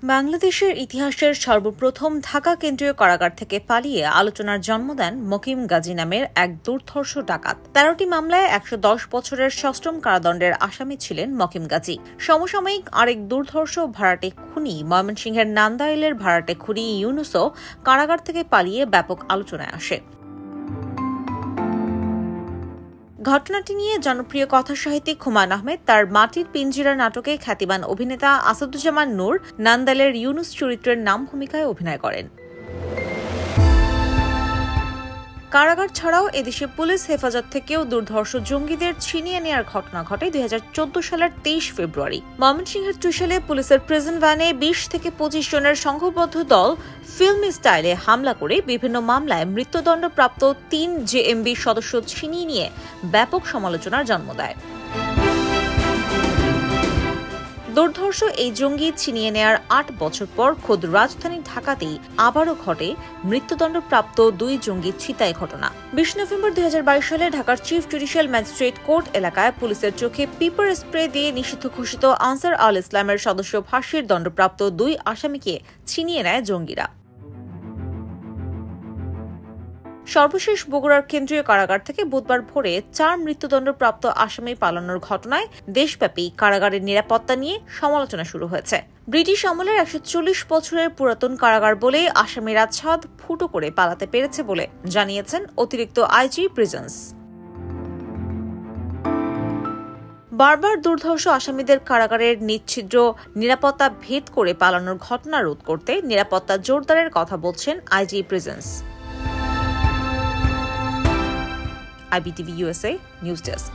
বাংলাদেশের ইতিহাসের সর্বপ্রথম ঢাকা কেন্দ্রীয় কারাগার থেকে পালিয়ে আলোচনার জন্ম দেন মকিম গাজী নামের এক দুর্ধর্ষ ডাকাত। ১৩টি মামলায় ১১০ বছরের ষষ্ঠম কারাদণ্ডের আসামি ছিলেন মকিম গাজী। সমসাময়িক আরেক দুর্ধর্ষ ভাড়াটে খুনি ময়মনসিংহের নান্দাইলের ভাড়াটে খুনি ইউনুসও কারাগার থেকে পালিয়ে ব্যাপক আলোচনায় আসে। ঘটনাটি নিয়ে জনপ্রিয় কথাসাহিত্যিক হুমায়ূন আহমেদ তার মাটির পিঞ্জিরা নাটকে খ্যাতিমান অভিনেতা আসাদুজ্জামান নূর নান্দাইলের ইউনুস চরিত্রের নাম ভূমিকায় অভিনয় করেন। কারাগার ছাড়াও এদেশে পুলিশ হেফাজত থেকেও দুর্ধর্ষ জঙ্গিদের ছিনিয়ে নেওয়ার ঘটনা ঘটে ২০১৪ সালের ২৩ ফেব্রুয়ারি। ময়মনসিংহের ত্রিশালে পুলিশের প্রিজন ভ্যানে ২০ থেকে ২৫ জনের সংঘবদ্ধ দল ফিল্মি স্টাইলে হামলা করে বিভিন্ন মামলায় মৃত্যুদণ্ডপ্রাপ্ত ৩ জেএমবি সদস্য ছিনিয়ে নিয়ে ব্যাপক সমালোচনার জন্ম দেয়। দুর্ধর্ষ এই জঙ্গি ছিনিয়ে নেয়ার ৮ বছর পর খোদ রাজধানী ঢাকাতেই আবারও ঘটে মৃত্যুদণ্ডপ্রাপ্ত ২ জঙ্গি ছিনতাই ঘটনা। ২০ নভেম্বর ২০২২ সালে ঢাকার চিফ জুডিশিয়াল ম্যাজিস্ট্রেট কোর্ট এলাকায় পুলিশের চোখে পিপার স্প্রে দিয়ে নিষিদ্ধ ঘোষিত আনসার আল ইসলামের সদস্য ফাঁসির দণ্ডপ্রাপ্ত ২ আসামিকে ছিনিয়ে নেয় জঙ্গিরা। সর্বশেষ বগুড়ার কেন্দ্রীয় কারাগার থেকে বুধবার ভোরে ৪ মৃত্যুদণ্ডপ্রাপ্ত আসামি পালানোর ঘটনায় দেশব্যাপী কারাগারের নিরাপত্তা নিয়ে সমালোচনা শুরু হয়েছে। ব্রিটিশ আমলের ১৪০ বছরের পুরাতন কারাগার বলে আসামিরা ছাদ ফুটো করে পালাতে পেরেছে বলে জানিয়েছেন অতিরিক্ত আইজি প্রিজন্স। বারবার দুর্ধর্ষ আসামিদের কারাগারের নিচ্ছিদ্র নিরাপত্তা ভেদ করে পালানোর ঘটনা রোধ করতে নিরাপত্তা জোরদারের কথা বলছেন IG prisons. IBTV USA News Desk।